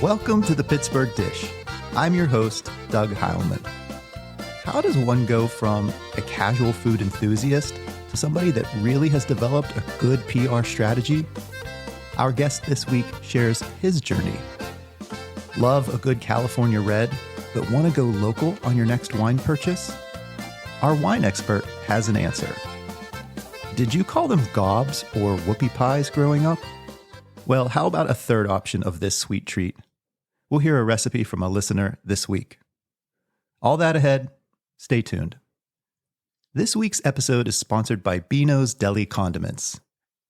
Welcome to the Pittsburgh Dish. I'm your host, Doug Heilman. How does one go from a casual food enthusiast to somebody that really has developed a good PR strategy? Our guest this week shares his journey. Love a good California red, but want to go local on your next wine purchase? Our wine expert has an answer. Did you call them gobs or whoopie pies growing up? Well, how about a third option of this sweet treat? We'll hear a recipe from a listener this week. All that ahead, stay tuned. This week's episode is sponsored by Beano's Deli Condiments.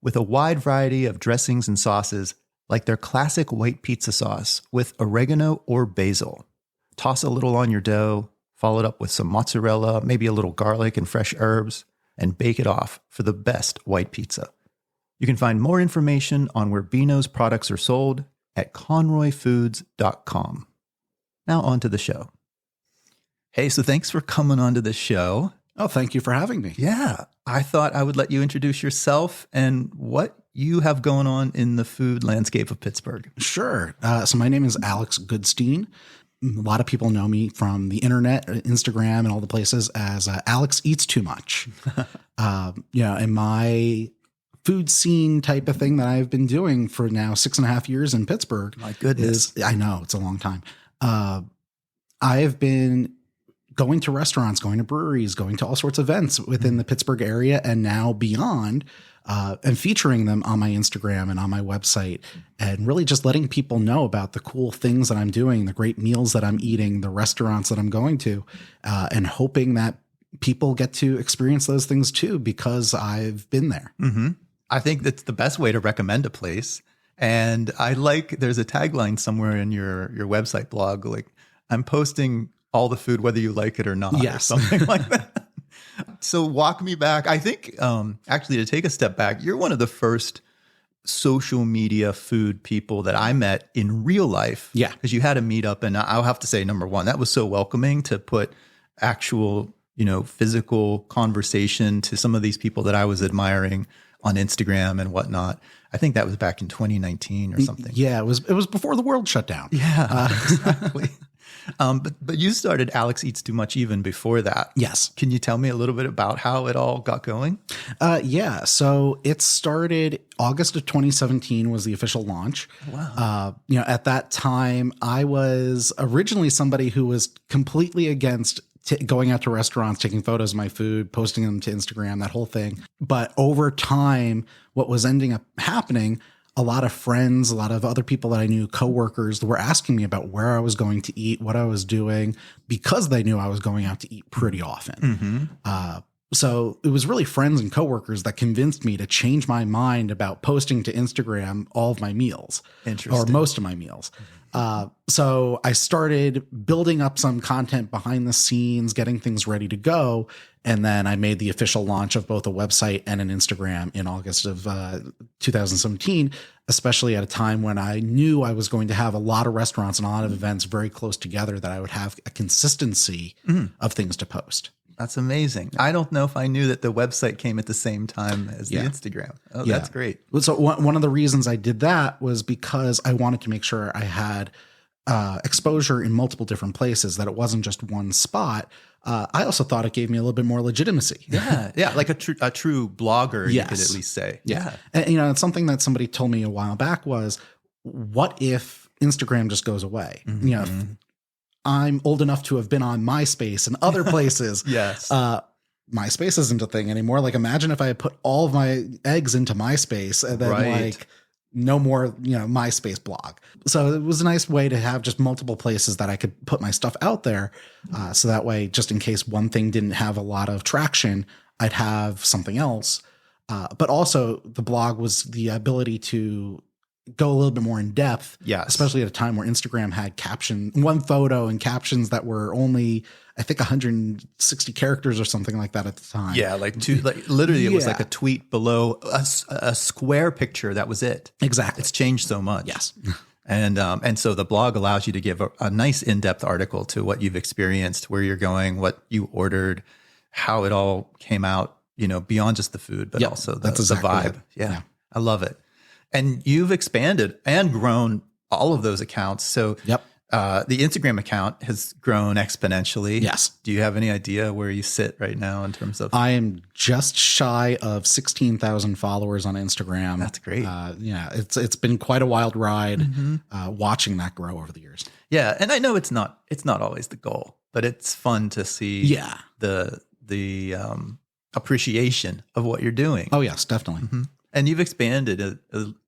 With a wide variety of dressings and sauces, like their classic white pizza sauce with oregano or basil. Toss a little on your dough, follow it up with some mozzarella, maybe a little garlic and fresh herbs, and bake it off for the best white pizza. You can find more information on where Beano's products are sold at conroyfoods.com. Now on to the show. Hey, so thanks for coming on to the show. Oh, thank you for having me. Yeah, I thought I would let you introduce yourself and what you have going on in the food landscape of Pittsburgh. Sure. So my name is Alex Goodstein. A lot of people know me from the internet, Instagram, and all the places as Alex Eats Too Much. In my food scene type of thing that I've been doing for now 6.5 years in Pittsburgh. My goodness. I know, it's a long time. I have been going to restaurants, going to breweries, going to all sorts of events within the Pittsburgh area and now beyond, and featuring them on my Instagram and on my website, and really just letting people know about the cool things that I'm doing, the great meals that I'm eating, the restaurants that I'm going to, and hoping that people get to experience those things too, because I've been there. Mm-hmm. I think that's the best way to recommend a place. And there's a tagline somewhere in your website blog, like, I'm posting all the food, whether you like it or not, yes. or something like that. So walk me back. I think actually to take a step back, you're one of the first social media food people that I met in real life. Yeah. Because you had a meetup, and I'll have to say, number one, that was so welcoming to put actual, physical conversation to some of these people that I was admiring on Instagram and whatnot. I think that was back in 2019 or something. Yeah, it was before the world shut down. Yeah, exactly. But you started Alex Eats Too Much even before that. Yes. Can you tell me a little bit about how it all got going? Yeah. So it started August of 2017 was the official launch. Wow. At that time, I was originally somebody who was completely against going out to restaurants, taking photos of my food, posting them to Instagram, that whole thing. But over time, what was ending up happening, a lot of friends, a lot of other people that I knew, coworkers, were asking me about where I was going to eat, what I was doing, because they knew I was going out to eat pretty often. Mm-hmm. So it was really friends and coworkers that convinced me to change my mind about posting to Instagram all of my meals, or most of my meals. So I started building up some content behind the scenes, getting things ready to go. And then I made the official launch of both a website and an Instagram in August of 2017, especially at a time when I knew I was going to have a lot of restaurants and a lot of events very close together, that I would have a consistency of things to post. That's amazing. I don't know if I knew that the website came at the same time as the Instagram. Oh, yeah. That's great. So one of the reasons I did that was because I wanted to make sure I had exposure in multiple different places, that it wasn't just one spot. I also thought it gave me a little bit more legitimacy. Yeah, like a true blogger, yes. You could at least say. Yeah. And, it's something that somebody told me a while back was, what if Instagram just goes away? Mm-hmm. I'm old enough to have been on MySpace and other places. Yes. MySpace isn't a thing anymore. Like, imagine if I had put all of my eggs into MySpace and then no more, MySpace blog. So it was a nice way to have just multiple places that I could put my stuff out there. So that way, just in case one thing didn't have a lot of traction, I'd have something else. But also the blog was the ability to go a little bit more in depth, especially at a time where Instagram had one photo and captions that were only, I think, 160 characters or something like that at the time. Yeah, literally it was like a tweet below a square picture. That was it. Exactly. It's changed so much. Yes. And so the blog allows you to give a nice in-depth article to what you've experienced, where you're going, what you ordered, how it all came out, beyond just the food, but also the vibe. Yeah. I love it. And you've expanded and grown all of those accounts. So Yep. the Instagram account has grown exponentially. Yes. Do you have any idea where you sit right now in terms of? I am just shy of 16,000 followers on Instagram. That's great. Yeah, it's been quite a wild ride watching that grow over the years. Yeah, and I know it's not always the goal, but it's fun to see the appreciation of what you're doing. Oh yes, definitely. Mm-hmm. And you've expanded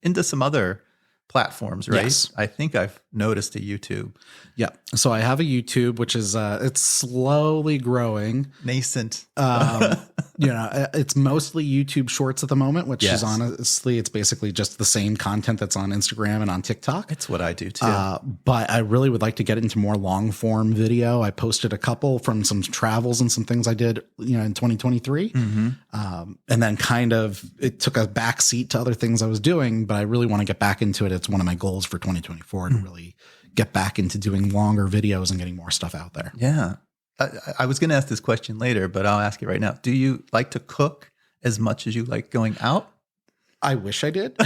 into some other platforms, right? Yes. I think I've noticed a YouTube. Yeah. So I have a YouTube, which is it's slowly growing. Nascent. It's mostly YouTube Shorts at the moment, which Yes. is honestly, it's basically just the same content that's on Instagram and on TikTok. It's what I do too. But I really would like to get into more long form video. I posted a couple from some travels and some things I did, in 2023. And then kind of it took a back seat to other things I was doing, but I really want to get back into it. It's one of my goals for 2024 to really get back into doing longer videos and getting more stuff out there. Yeah. I was going to ask this question later, but I'll ask it right now. Do you like to cook as much as you like going out? I wish I did.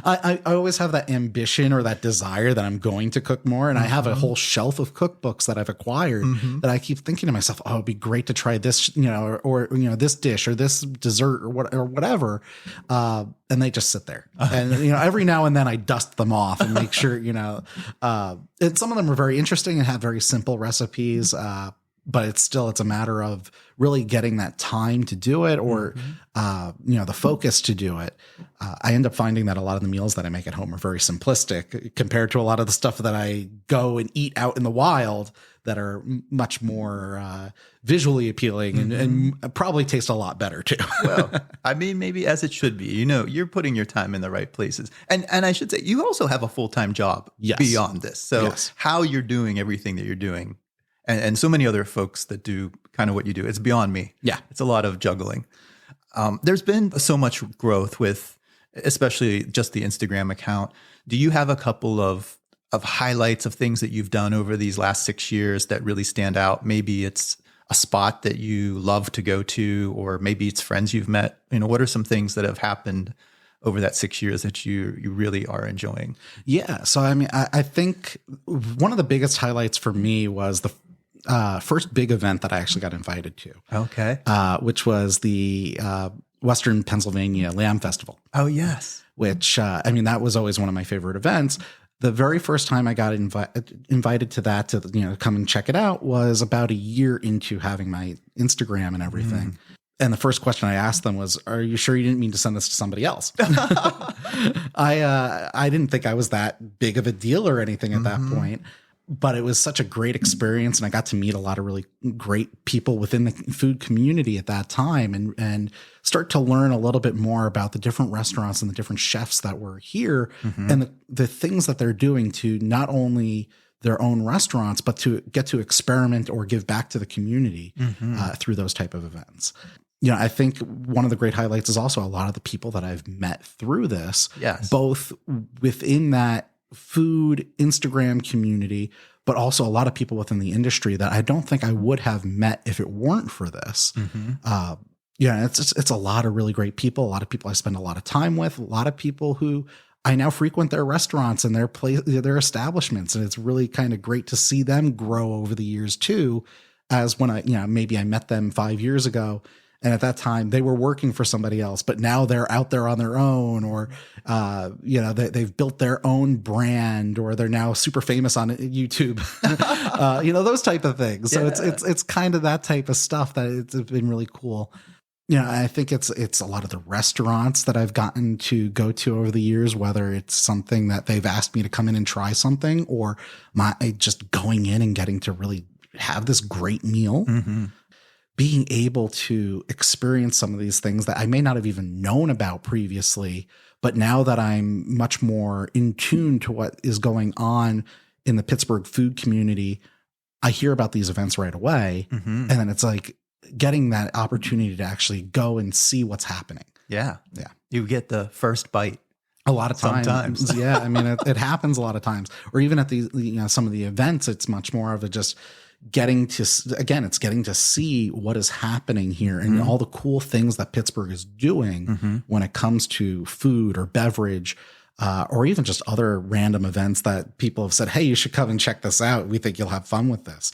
I always have that ambition or that desire that I'm going to cook more. And I have a whole shelf of cookbooks that I've acquired that I keep thinking to myself, oh, it'd be great to try this, or this dish or this dessert or whatever. And they just sit there. And, every now and then I dust them off and make sure, and some of them are very interesting and have very simple recipes. But it's a matter of really getting that time to do it or, the focus to do it. I end up finding that a lot of the meals that I make at home are very simplistic compared to a lot of the stuff that I go and eat out in the wild that are much more visually appealing and probably taste a lot better too. Well, I mean, maybe as it should be. You're putting your time in the right places. And I should say, you also have a full-time job beyond this. So how you're doing everything that you're doing, and so many other folks that do kind of what you do, it's beyond me. Yeah. It's a lot of juggling. There's been so much growth with, especially just the Instagram account. Do you have a couple of highlights of things that you've done over these last 6 years that really stand out? Maybe it's a spot that you love to go to, or maybe it's friends you've met. What are some things that have happened over that 6 years that you really are enjoying? Yeah. So, I mean, I think one of the biggest highlights for me was the first big event that I actually got invited to. Okay. Which was the Western Pennsylvania Lamb Festival. Oh, yes. Which, that was always one of my favorite events. The very first time I got invited to that to come and check it out was about a year into having my Instagram and everything. And the first question I asked them was, "Are you sure you didn't mean to send this to somebody else?" I didn't think I was that big of a deal or anything at that point. But it was such a great experience, and I got to meet a lot of really great people within the food community at that time and start to learn a little bit more about the different restaurants and the different chefs that were here and the things that they're doing to not only their own restaurants, but to get to experiment or give back to the community through those type of events. I think one of the great highlights is also a lot of the people that I've met through this, both within that food Instagram community, but also a lot of people within the industry that I don't think I would have met if it weren't for this. It's a lot of really great people, a lot of people I spend a lot of time with, a lot of people who I now frequent their restaurants and their establishments. And it's really kind of great to see them grow over the years too, as when maybe I met them 5 years ago. And at that time they were working for somebody else, but now they're out there on their own, or, they've built their own brand, or they're now super famous on YouTube, those type of things. So it's kind of that type of stuff that it's been really cool. I think it's a lot of the restaurants that I've gotten to go to over the years, whether it's something that they've asked me to come in and try something, or just going in and getting to really have this great meal. Being able to experience some of these things that I may not have even known about previously, but now that I'm much more in tune to what is going on in the Pittsburgh food community, I hear about these events right away. And then it's like getting that opportunity to actually go and see what's happening. Yeah. You get the first bite. A lot of times. Sometimes. Yeah. I mean, it happens a lot of times, or even at some of the events, it's much more of a just getting to see what is happening here and all the cool things that Pittsburgh is doing when it comes to food or beverage. or even just other random events that people have said, hey, you should come and check this out. We think you'll have fun with this.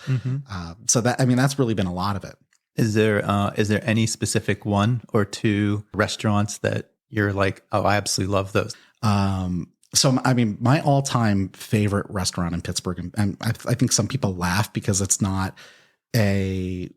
So that's really been a lot of it. Is there any specific one or two restaurants that you're like, oh, I absolutely love those? So, I mean, my all-time favorite restaurant in Pittsburgh, and I think some people laugh because it's not a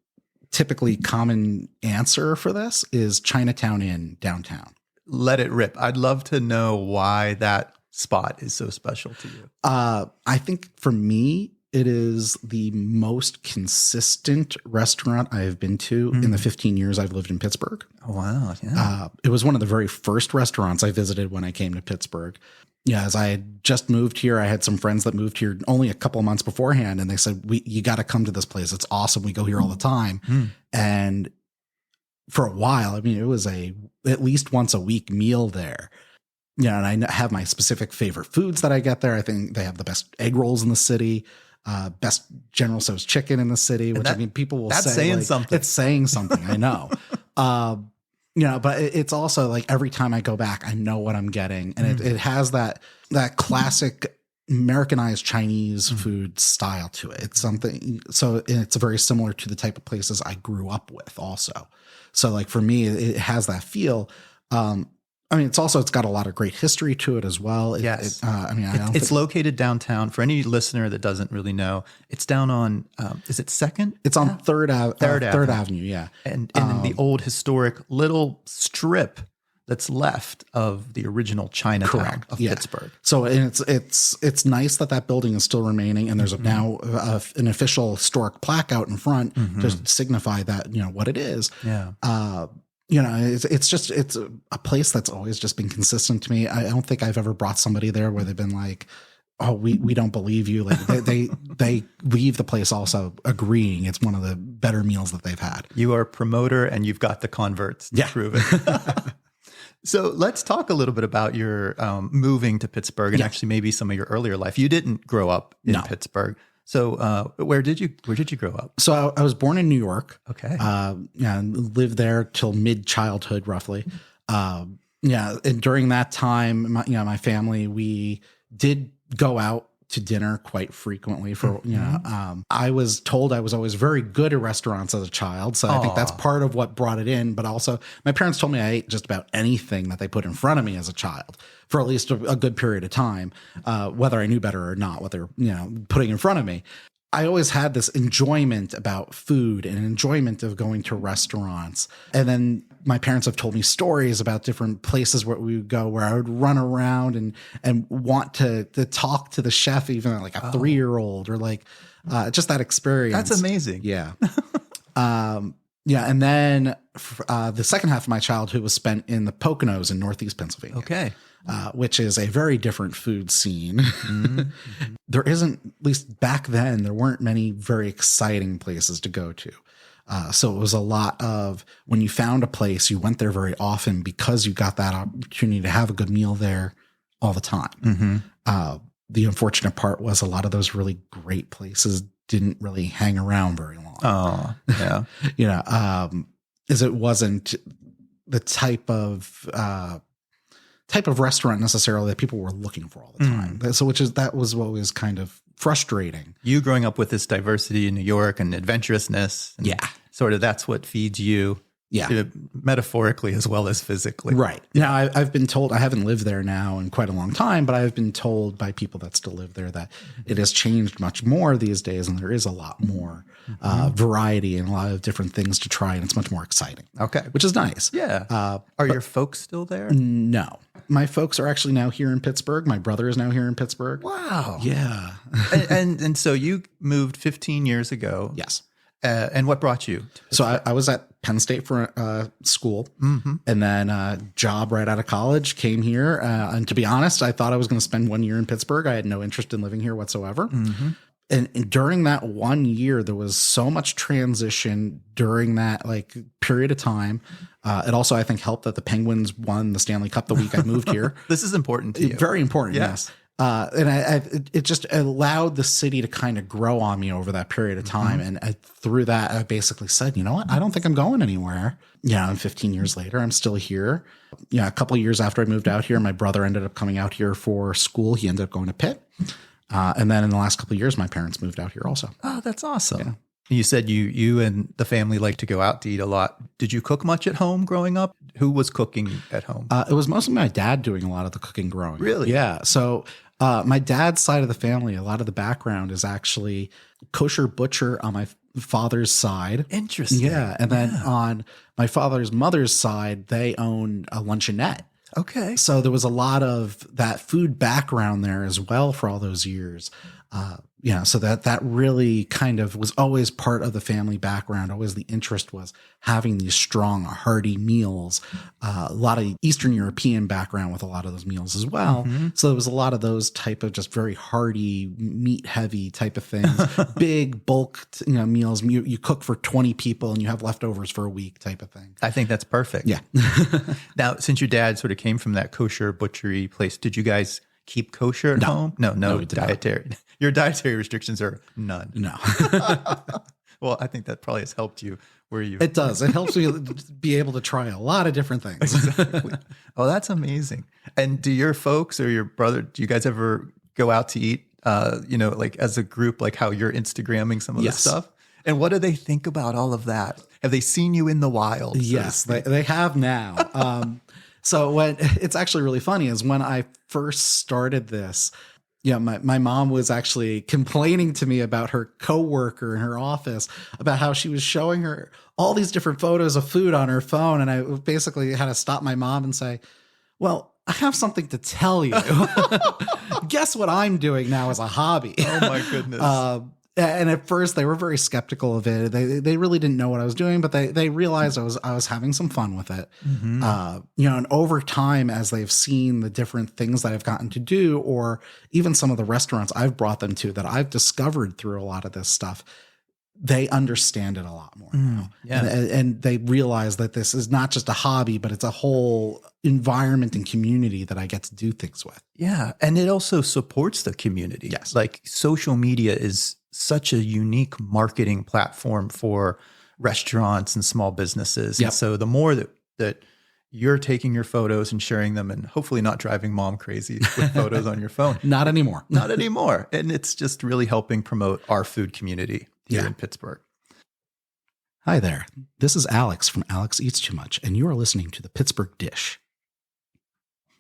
typically common answer for this, is Chinatown Inn downtown. Let it rip. I'd love to know why that spot is so special to you. I think for me, it is the most consistent restaurant I have been to in the 15 years I've lived in Pittsburgh. Oh, wow. Yeah. It was one of the very first restaurants I visited when I came to Pittsburgh. Yeah, as I had just moved here, I had some friends that moved here only a couple of months beforehand, and they said, you got to come to this place. It's awesome. We go here all the time. And for a while, I mean, it was at least once a week meal there. Yeah, and I have my specific favorite foods that I get there. I think they have the best egg rolls in the city, best General Tso's chicken in the city, which I mean, people will say. That's saying something. It's saying something, I know. But it's also like every time I go back, I know what I'm getting. And it has that classic Americanized Chinese food style to it. It's something, so it's very similar to the type of places I grew up with also. So like for me, it has that feel. I mean, it's got a lot of great history to it as well. Yes. It's located downtown. For any listener that doesn't really know, it's down on, is it 2nd? It's on Third Avenue. Yeah. And in the old historic little strip that's left of the original Chinatown of Pittsburgh. So it's nice that building is still remaining, and there's now an official historic plaque out in front to signify that, what it is. Yeah. It's a place that's always just been consistent to me. I don't think I've ever brought somebody there where they've been like, oh, we don't believe you. Like they leave the place also agreeing it's one of the better meals that they've had. You are a promoter and you've got the converts to prove it. So let's talk a little bit about your moving to Pittsburgh and actually maybe some of your earlier life. You didn't grow up in Pittsburgh. So where did you grow up? So I was born in New York. Okay. Lived there till mid-childhood roughly. And during that time, my family, we did go out to dinner quite frequently for, I was told I was always very good at restaurants as a child. So I think that's part of what brought it in. But also my parents told me I ate just about anything that they put in front of me as a child for at least a good period of time, whether I knew better or not, what they're, putting in front of me. I always had this enjoyment about food and enjoyment of going to restaurants. And then my parents have told me stories about different places where we would go, where I would run around and want to talk to the chef, even like a 3-year-old, or like just that experience. That's amazing. Yeah. And then the second half of my childhood was spent in the Poconos in Northeast Pennsylvania. Okay. Which is a very different food scene. There isn't, at least back then, there weren't many very exciting places to go to. So it was a lot of, when you found a place, you went there very often because you got that opportunity to have a good meal there all the time. The unfortunate part was a lot of those really great places didn't really hang around very long. Oh, yeah. As it wasn't the type of restaurant necessarily that people were looking for all the time. So that was what was kind of frustrating. You growing up with this diversity in New York and adventurousness. And sort of that's what feeds you. Yeah. Metaphorically as well as physically. Right. Now, I've been told, I haven't lived there now in quite a long time, but I've been told by people that still live there that it has changed much more these days, and there is a lot more variety and a lot of different things to try, and it's much more exciting. Okay. Which is nice. Yeah. Are your folks still there? No. My folks are actually now here in Pittsburgh. My brother is now here in Pittsburgh. Wow. Yeah. and so you moved 15 years ago. Yes. And what brought you? So I was at Penn State for school, and then job right out of college, came here. And to be honest, I thought I was going to spend 1 year in Pittsburgh. I had no interest in living here whatsoever. And during that 1 year, there was so much transition during that period of time. It also, I think, helped that the Penguins won the Stanley Cup the week I moved here. This is important to you. Very important, yes. It just allowed the city to kind of grow on me over that period of time. And through that, I basically said, you know what? I don't think I'm going anywhere. And 15 years later, I'm still here. A couple of years after I moved out here, my brother ended up coming out here for school. He ended up going to Pitt. And then in the last couple of years, my parents moved out here also. Oh, that's awesome. Yeah. You said you and the family like to go out to eat a lot. Did you cook much at home growing up? Who was cooking at home? It was mostly my dad doing a lot of the cooking growing up. Really? Yeah. So my dad's side of the family, a lot of the background is actually kosher butcher on my father's side. Interesting. Yeah. And then on my father's mother's side, they own a luncheonette. Okay. So there was a lot of that food background there as well for all those years. So that really kind of was always part of the family background. Always the interest was having these strong, hearty meals. A lot of Eastern European background with a lot of those meals as well. So there was a lot of those type of just very hearty, meat heavy type of things. Big bulk, meals. You cook for 20 people and you have leftovers for a week type of thing. I think that's perfect. Yeah. Now, since your dad sort of came from that kosher butchery place, did you guys keep kosher at home? No, we did dietary. Your dietary restrictions are none. No. Well, I think that probably has helped you where you. It does. It helps you be able to try a lot of different things. Exactly. Oh, that's amazing. And do your folks or your brother, do you guys ever go out to eat, like as a group, like how you're Instagramming some of this stuff? And what do they think about all of that? Have they seen you in the wild? Yes, they have now. So when it's actually really funny is when I first started this, my mom was actually complaining to me about her coworker in her office about how she was showing her all these different photos of food on her phone. And I basically had to stop my mom and say, well, I have something to tell you. Guess what I'm doing now as a hobby? Oh my goodness. And at first they were very skeptical of it. They really didn't know what I was doing, but they realized I was having some fun with it. And over time, as they've seen the different things that I've gotten to do, or even some of the restaurants I've brought them to that I've discovered through a lot of this stuff, they understand it a lot more now. Yeah. And they realize that this is not just a hobby, but it's a whole environment and community that I get to do things with. Yeah. And it also supports the community. Yes. Like social media is such a unique marketing platform for restaurants and small businesses. Yep. And so the more that you're taking your photos and sharing them and hopefully not driving mom crazy with photos on your phone. Not anymore. Not anymore. And it's just really helping promote our food community here in Pittsburgh. Hi there. This is Alex from Alex Eats Too Much, and you are listening to the Pittsburgh Dish.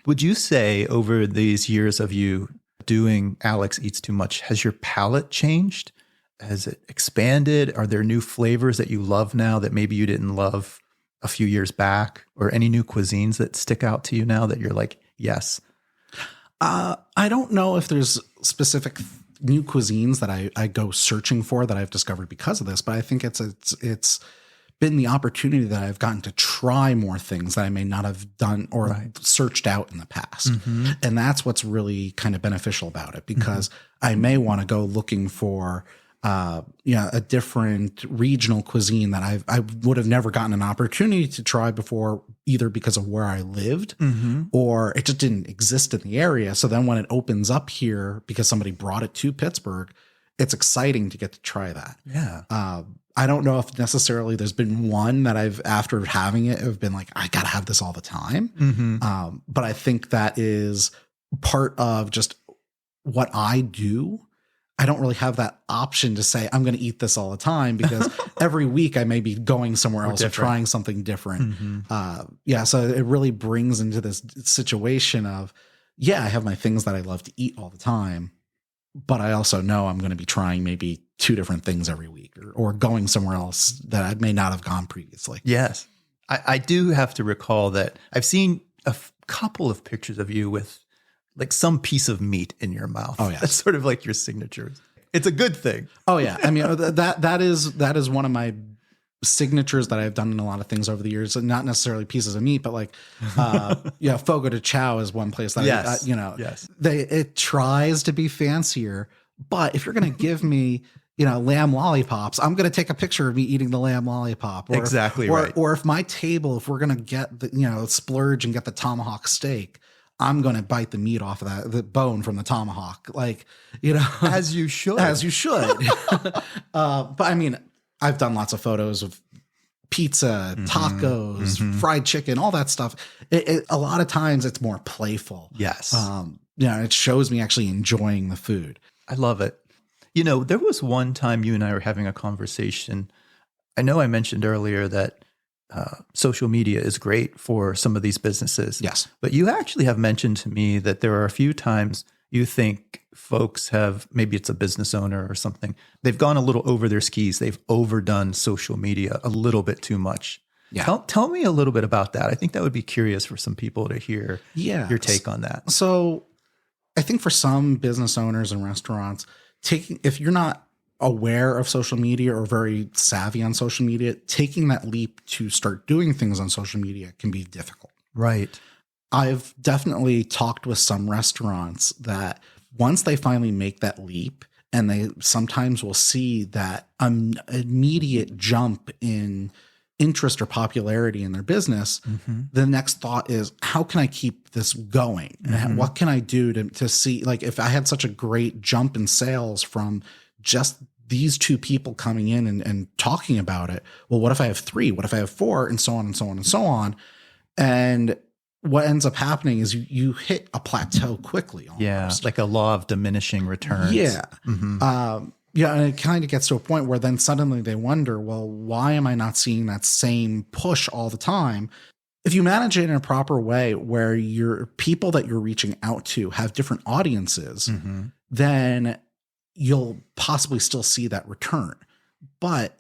Would you say over these years of you doing Alex Eats Too Much, has your palate changed? Has it expanded? Are there new flavors that you love now that maybe you didn't love a few years back, or any new cuisines that stick out to you now that you're like, yes? I don't know if there's specific new cuisines that I go searching for that I've discovered because of this, but I think it's been the opportunity that I've gotten to try more things that I may not have done or searched out in the past. And that's what's really kind of beneficial about it, because I may want to go looking for a different regional cuisine that I would have never gotten an opportunity to try before, either because of where I lived or it just didn't exist in the area. So then when it opens up here because somebody brought it to Pittsburgh, it's exciting to get to try that. Yeah. I don't know if necessarily there's been one that I've, after having it, have been like, I got to have this all the time. But I think that is part of just what I do. I don't really have that option to say, I'm going to eat this all the time, because every week I may be going somewhere else or trying something different. So it really brings into this situation of, I have my things that I love to eat all the time, but I also know I'm going to be trying maybe 2 different things every week, or going somewhere else that I may not have gone previously. Yes. I do have to recall that I've seen a couple of pictures of you with like some piece of meat in your mouth. Oh yeah. That's sort of like your signature. It's a good thing. Oh yeah. I mean, that is one of my signatures that I've done in a lot of things over the years, and not necessarily pieces of meat, but like, Fogo de Chao is one place that, it tries to be fancier, but if you're going to give me, lamb lollipops, I'm going to take a picture of me eating the lamb lollipop. Or right. Or if my table, if we're going to get the, splurge and get the tomahawk steak, I'm going to bite the meat off of the bone from the tomahawk. Like, you know, As you should. as you should. But I mean, I've done lots of photos of pizza, tacos, fried chicken, all that stuff. A lot of times it's more playful. Yes. It shows me actually enjoying the food. I love it. You know, there was one time you and I were having a conversation. I know I mentioned earlier that social media is great for some of these businesses. Yes. But you actually have mentioned to me that there are a few times you think folks have, maybe it's a business owner or something, they've gone a little over their skis. They've overdone social media a little bit too much. Yeah. Tell me a little bit about that. I think that would be curious for some people to hear your take on that. So I think for some business owners and restaurants, if you're not aware of social media or very savvy on social media, taking that leap to start doing things on social media can be difficult. Right. I've definitely talked with some restaurants that once they finally make that leap, and they sometimes will see that immediate jump in interest or popularity in their business, the next thought is, how can I keep this going? And what can I do to see, like, if I had such a great jump in sales from just these two people coming in and talking about it, well, what if I have 3? What if I have 4? And so on and so on and so on. And what ends up happening is you hit a plateau quickly. Almost. Yeah, like a law of diminishing returns. Yeah. And it kind of gets to a point where then suddenly they wonder, well, why am I not seeing that same push all the time? If you manage it in a proper way where your people that you're reaching out to have different audiences, then you'll possibly still see that return. But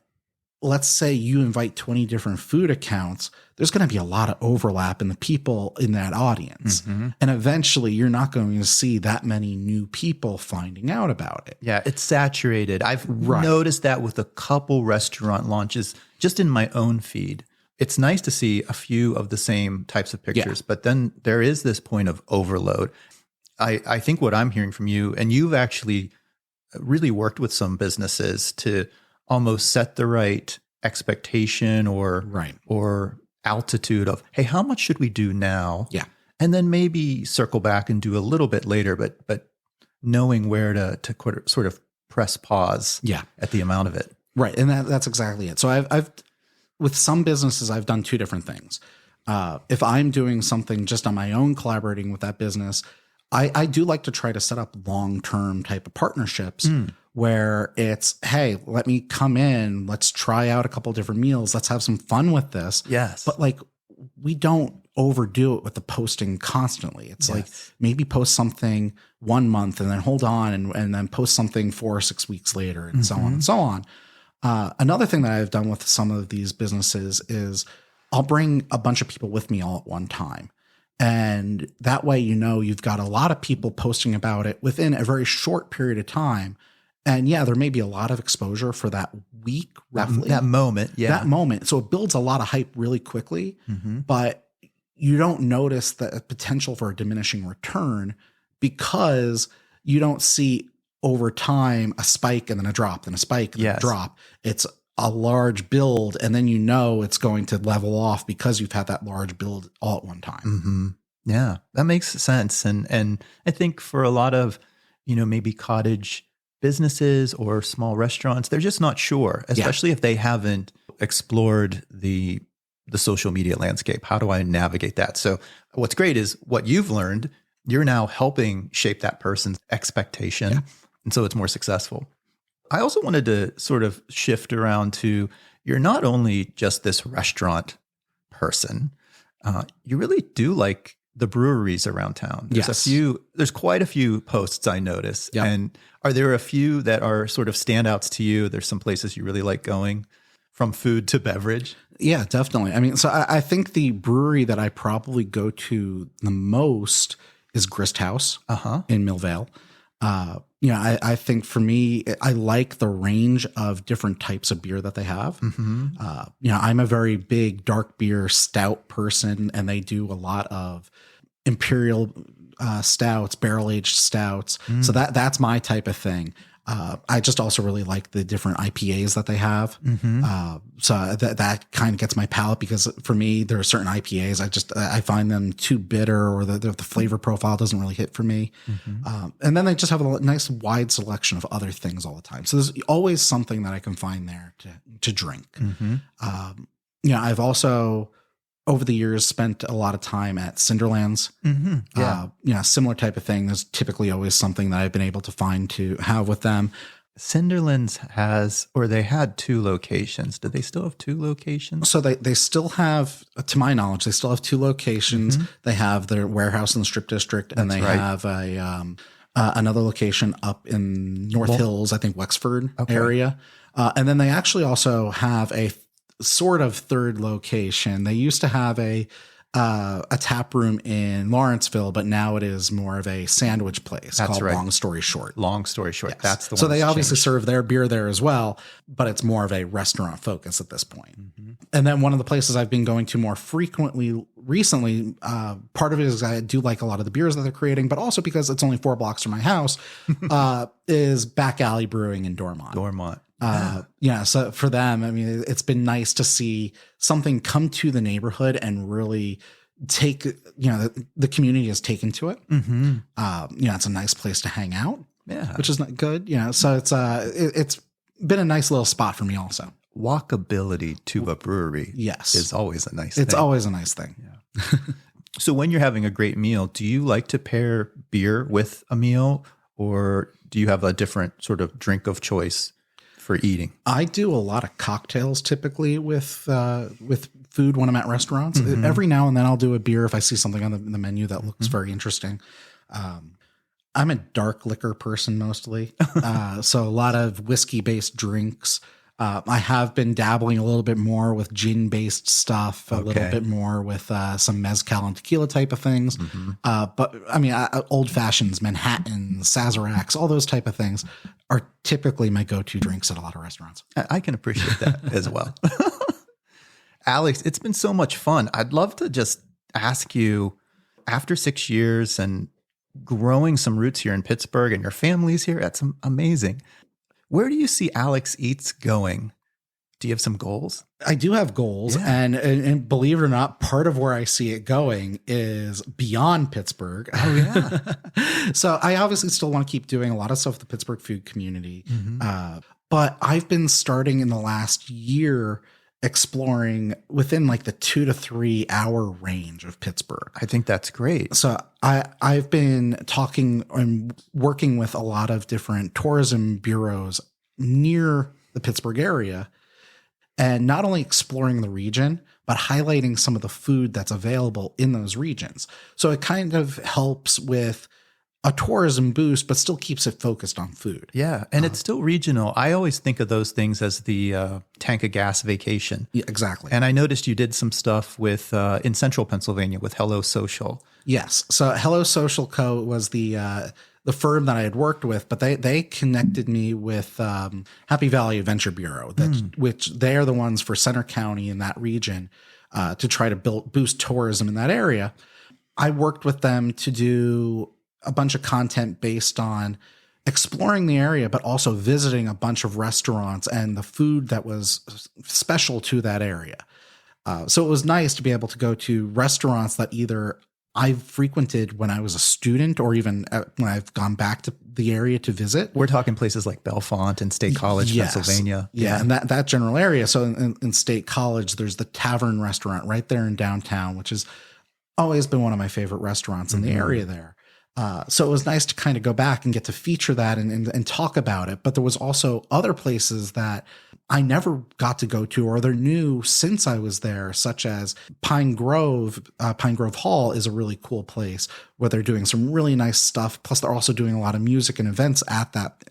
let's say you invite 20 different food accounts, there's going to be a lot of overlap in the people in that audience. And eventually you're not going to see that many new people finding out about it. Yeah, it's saturated. I've noticed that with a couple restaurant launches just in my own feed. It's nice to see a few of the same types of pictures, but then there is this point of overload. I think what I'm hearing from you, and you've actually really worked with some businesses to almost set the right expectation or altitude of, hey, how much should we do now? Yeah. And then maybe circle back and do a little bit later, but knowing where to sort of press pause at the amount of it. Right. And that's exactly it. So I've with some businesses, I've done 2 different things. If I'm doing something just on my own, collaborating with that business, I do like to try to set up long-term type of partnerships where it's, hey, let me come in, let's try out a couple different meals, let's have some fun with this. Yes. But like, we don't overdo it with the posting constantly. It's like maybe post something 1 month and then hold on and then post something 4 or 6 weeks later and so on and so on. Another thing that I've done with some of these businesses is I'll bring a bunch of people with me all at one time. And that way, you've got a lot of people posting about it within a very short period of time. And there may be a lot of exposure for that week, roughly. That moment. Yeah. That moment. So it builds a lot of hype really quickly, but you don't notice the potential for a diminishing return because you don't see over time a spike and then a drop, then a spike and then a drop. It's a large build, and then it's going to level off because you've had that large build all at one time. Yeah, that makes sense. And I think for a lot of, maybe cottage businesses or small restaurants, they're just not sure, especially if they haven't explored the social media landscape. How do I navigate that? So what's great is what you've learned, you're now helping shape that person's expectation. And so it's more successful. I also wanted to sort of shift around to, you're not only just this restaurant person, you really do like the breweries around town. There's quite a few posts I notice. And are there a few that are sort of standouts to you? There's some places you really like going, from food to beverage? Yeah, definitely. I mean, so I think the brewery that I probably go to the most is Grist House in Millvale. I think for me, I like the range of different types of beer that they have. I'm a very big dark beer stout person, and they do a lot of imperial stouts, barrel aged stouts. So that's my type of thing. I just also really like the different IPAs that they have. So that kind of gets my palate, because for me, there are certain IPAs I find them too bitter, or the flavor profile doesn't really hit for me. And then they just have a nice wide selection of other things all the time. So there's always something that I can find there to drink. I've also, over the years, spent a lot of time at Cinderlands. Similar type of thing. There's typically always something that I've been able to find to have with them. Cinderlands they had 2 locations. Do they still have 2 locations? So they still have, to my knowledge, they still have 2 locations. They have their warehouse in the Strip District, and they have another location up in North Hills, I think Wexford area. And then they actually also have a sort of third location. They used to have a tap room in Lawrenceville, but now it is more of a sandwich place called Long Story Short. Long Story Short. Yes. That's the one. So they obviously serve their beer there as well, but it's more of a restaurant focus at this point. And then one of the places I've been going to more frequently recently, part of it is I do like a lot of the beers that they're creating, but also because it's only 4 blocks from my house, is Back Alley Brewing in Dormont. So for them, I mean, it's been nice to see something come to the neighborhood and really take, the community has taken to it. It's a nice place to hang out, which is not good. So it's been a nice little spot for me also. Walkability to a brewery is always a nice thing. It's always a nice thing. Yeah. So when you're having a great meal, do you like to pair beer with a meal, or do you have a different sort of drink of choice for eating? I do a lot of cocktails typically with food when I'm at restaurants. Every now and then I'll do a beer if I see something on the menu that looks very interesting. I'm a dark liquor person mostly. So a lot of whiskey based drinks. I have been dabbling a little bit more with gin based stuff, a little bit more with some mezcal and tequila type of things. But I mean, old fashions, Manhattan, Sazeracs, all those type of things are typically my go-to drinks at a lot of restaurants. I can appreciate that as well. Alex, it's been so much fun. I'd love to just ask you, after 6 years and growing some roots here in Pittsburgh, and your family's here, that's amazing. Where do you see Alex Eats going? Do you have some goals? I do have goals. And believe it or not, part of where I see it going is beyond Pittsburgh. Oh, yeah. So I obviously still want to keep doing a lot of stuff with the Pittsburgh food community. But I've been starting in the last year exploring within like the 2 to 3 hour range of Pittsburgh. I think that's great. So I've been talking and working with a lot of different tourism bureaus near the Pittsburgh area, and not only exploring the region, but highlighting some of the food that's available in those regions. So it kind of helps with a tourism boost, but still keeps it focused on food. Yeah. And it's still regional. I always think of those things as the tank of gas vacation. Yeah, exactly. And I noticed you did some stuff with in central Pennsylvania with Hello Social. Yes. So Hello Social Co. was the firm that I had worked with, but they connected me with Happy Valley Adventure Bureau, which they are the ones for Center County in that region to try to boost tourism in that area. I worked with them to do a bunch of content based on exploring the area, but also visiting a bunch of restaurants and the food that was special to that area. So it was nice to be able to go to restaurants that either I've frequented when I was a student, or even when I've gone back to the area to visit. We're talking places like Bellefonte and State College, Pennsylvania. Yeah. And that general area. So in State College, there's the Tavern restaurant right there in downtown, which has always been one of my favorite restaurants in the area there. So it was nice to kind of go back and get to feature that and talk about it. But there was also other places that I never got to go to, or they're new since I was there, such as Pine Grove. Pine Grove Hall is a really cool place where they're doing some really nice stuff. Plus, they're also doing a lot of music and events at that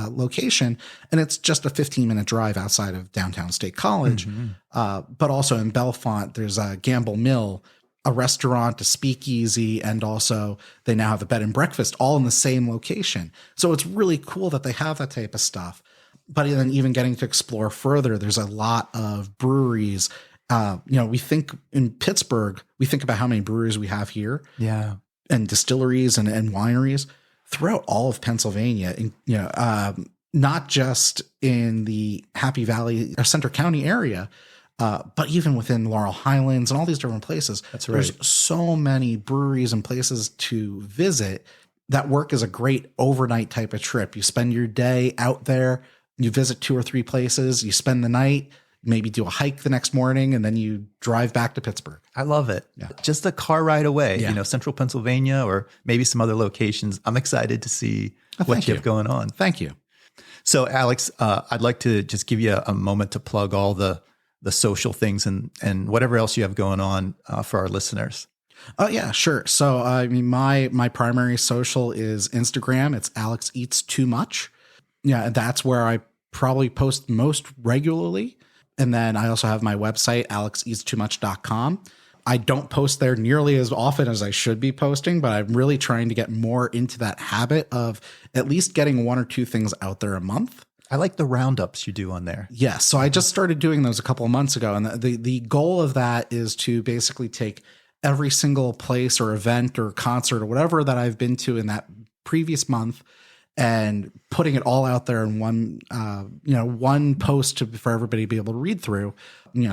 location. And it's just a 15-minute drive outside of downtown State College. But also in Bellefonte, there's a Gamble Mill, a restaurant, a speakeasy, and also they now have a bed and breakfast all in the same location. So it's really cool that they have that type of stuff. But then even getting to explore further, there's a lot of breweries. We think in Pittsburgh, we think about how many breweries we have here. Yeah. And distilleries and wineries throughout all of Pennsylvania, not just in the Happy Valley or Center County area, but even within Laurel Highlands and all these different places. That's right. There's so many breweries and places to visit that work as a great overnight type of trip. You spend your day out there, you visit 2 or 3 places, you spend the night, maybe do a hike the next morning, and then you drive back to Pittsburgh. I love it. Yeah. Just a car ride away, Yeah. Central Pennsylvania or maybe some other locations. I'm excited to see what you have going on. Thank you. So Alex, I'd like to just give you a moment to plug all the social things and whatever else you have going on for our listeners. Oh yeah, sure. So I mean, my primary social is Instagram. It's Alex Eats Too Much. Yeah, that's where I probably post most regularly. And then I also have my website, alexeatstoomuch.com. I don't post there nearly as often as I should be posting, but I'm really trying to get more into that habit of at least getting 1 or 2 things out there a month. I like the roundups you do on there. Yes. So I just started doing those a couple of months ago. And the goal of that is to basically take every single place or event or concert or whatever that I've been to in that previous month and putting it all out there in one post for everybody to be able to read through,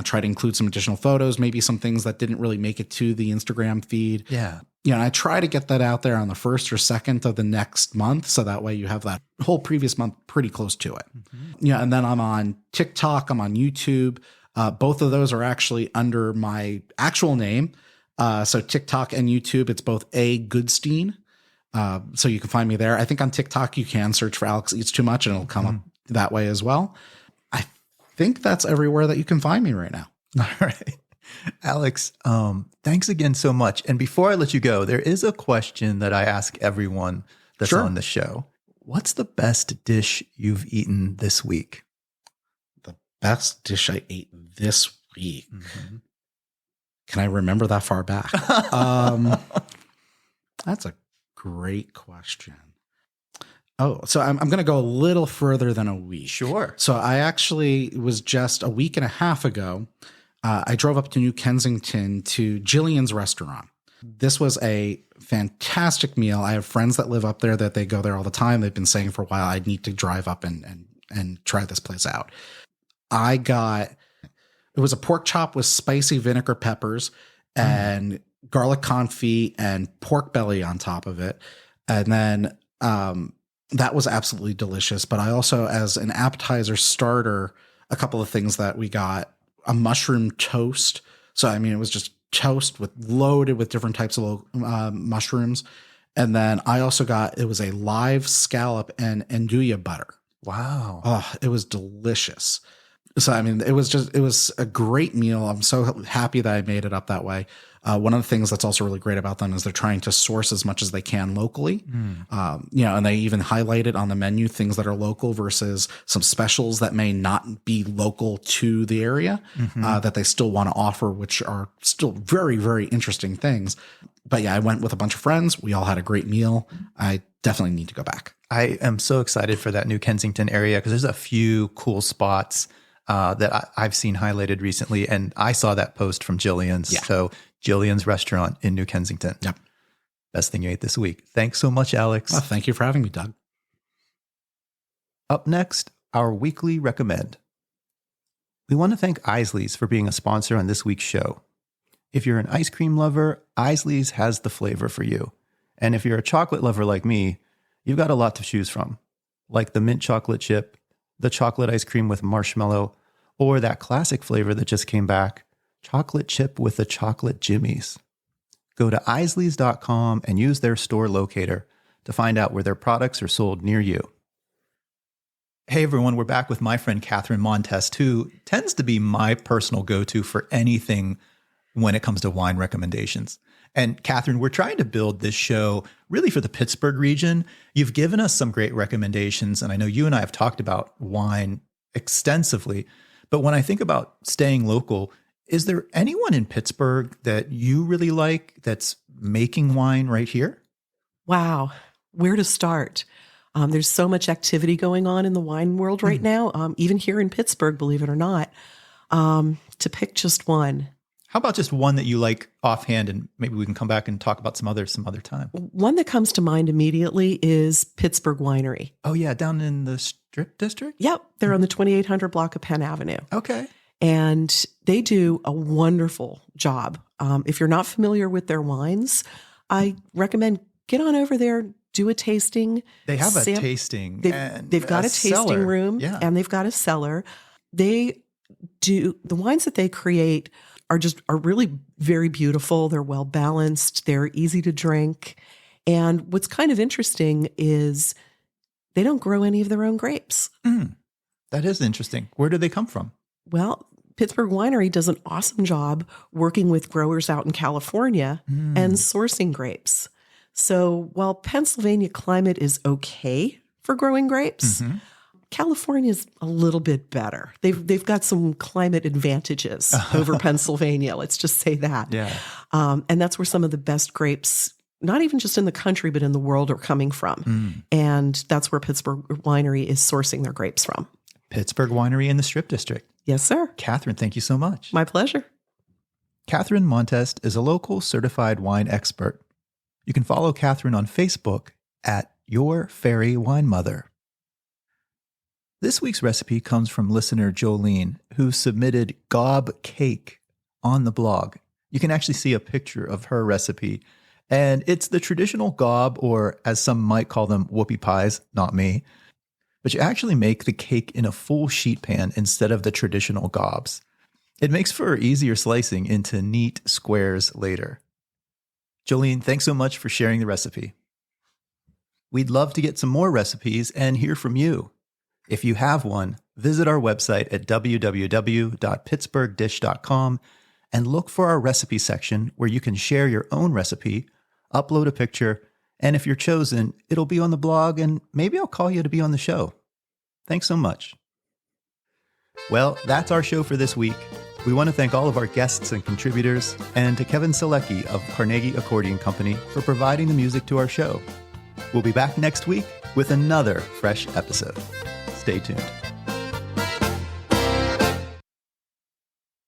try to include some additional photos, maybe some things that didn't really make it to the Instagram feed. Yeah. I try to get that out there on the 1st or 2nd of the next month. So that way you have that whole previous month pretty close to it. Mm-hmm. And then I'm on TikTok, I'm on YouTube. Both of those are actually under my actual name. So TikTok and YouTube, it's both A Goodstein. So you can find me there. I think on TikTok, you can search for Alex Eats Too Much and it'll come up that way as well. I think that's everywhere that you can find me right now. All right. Alex, thanks again so much. And before I let you go, there is a question that I ask everyone that's on the show. What's the best dish you've eaten this week? The best dish I ate this week. Mm-hmm. Can I remember that far back? That's a great question. Oh, so I'm going to go a little further than a week. Sure. So I actually was just a week and a half ago. I drove up to New Kensington to Jillian's restaurant. This was a fantastic meal. I have friends that live up there that they go there all the time. They've been saying for a while, I need to drive up and try this place out. It was a pork chop with spicy vinegar peppers and garlic confit and pork belly on top of it. And then that was absolutely delicious. But I also, as an appetizer starter, a couple of things that we got, a mushroom toast. So, I mean, it was just toast loaded with different types of mushrooms. And then I also it was a live scallop and andouille butter. Wow. Oh, it was delicious. So, I mean, it was a great meal. I'm so happy that I made it up that way. One of the things that's also really great about them is they're trying to source as much as they can locally. And they even highlighted on the menu things that are local versus some specials that may not be local to the area that they still want to offer, which are still very, very interesting things. But yeah, I went with a bunch of friends. We all had a great meal. I definitely need to go back. I am so excited for that New Kensington area because there's a few cool spots that I've seen highlighted recently. And I saw that post from Jillian's. Yeah. So Jillian's restaurant in New Kensington. Yep. Best thing you ate this week. Thanks so much, Alex. Well, thank you for having me, Doug. Up next, our weekly recommend. We want to thank Isley's for being a sponsor on this week's show. If you're an ice cream lover, Isley's has the flavor for you. And if you're a chocolate lover like me, you've got a lot to choose from, like the mint chocolate chip, the chocolate ice cream with marshmallow, or that classic flavor that just came back, chocolate chip with the chocolate jimmies. Go to isleys.com and use their store locator to find out where their products are sold near you. Hey everyone, we're back with my friend Catherine Montest, who tends to be my personal go-to for anything when it comes to wine recommendations. And Catherine, we're trying to build this show really for the Pittsburgh region. You've given us some great recommendations, and I know you and I have talked about wine extensively. But when I think about staying local, is there anyone in Pittsburgh that you really like that's making wine right here? Wow. Where to start? There's so much activity going on in the wine world right now, even here in Pittsburgh, believe it or not. To pick just one. How about just one that you like offhand, and maybe we can come back and talk about some other time? One that comes to mind immediately is Pittsburgh Winery. Oh, yeah, down in the Strip District? Yep, they're on the 2800 block of Penn Avenue. Okay. And they do a wonderful job. If you're not familiar with their wines, I recommend get on over there, do a tasting. They have a tasting. They've got a tasting cellar. room, Yeah. and they've got a cellar. They do the wines that they create are really very beautiful. They're well balanced. They're easy to drink. And what's kind of interesting is they don't grow any of their own grapes. That is interesting. Where do they come from? Well, Pittsburgh Winery does an awesome job working with growers out in California and sourcing grapes. So while Pennsylvania climate is okay for growing grapes, California's a little bit better. They've got some climate advantages over Pennsylvania. Let's just say that. Yeah. And that's where some of the best grapes, not even just in the country, but in the world, are coming from. And that's where Pittsburgh Winery is sourcing their grapes from. Pittsburgh Winery in the Strip District. Yes, sir. Catherine, thank you so much. My pleasure. Catherine Montest is a local certified wine expert. You can follow Catherine on Facebook at Your Fairy Wine Mother. This week's recipe comes from listener Jolene, who submitted gob cake on the blog. You can actually see a picture of her recipe, and it's the traditional gob, or as some might call them, whoopie pies, not me. But you actually make the cake in a full sheet pan instead of the traditional gobs. It makes for easier slicing into neat squares later. Jolene, thanks so much for sharing the recipe. We'd love to get some more recipes and hear from you. If you have one, visit our website at www.pittsburghdish.com and look for our recipe section where you can share your own recipe, upload a picture, and if you're chosen, it'll be on the blog and maybe I'll call you to be on the show. Thanks so much. Well, that's our show for this week. We want to thank all of our guests and contributors, and to Kevin Selecki of Carnegie Accordion Company for providing the music to our show. We'll be back next week with another fresh episode. Stay tuned.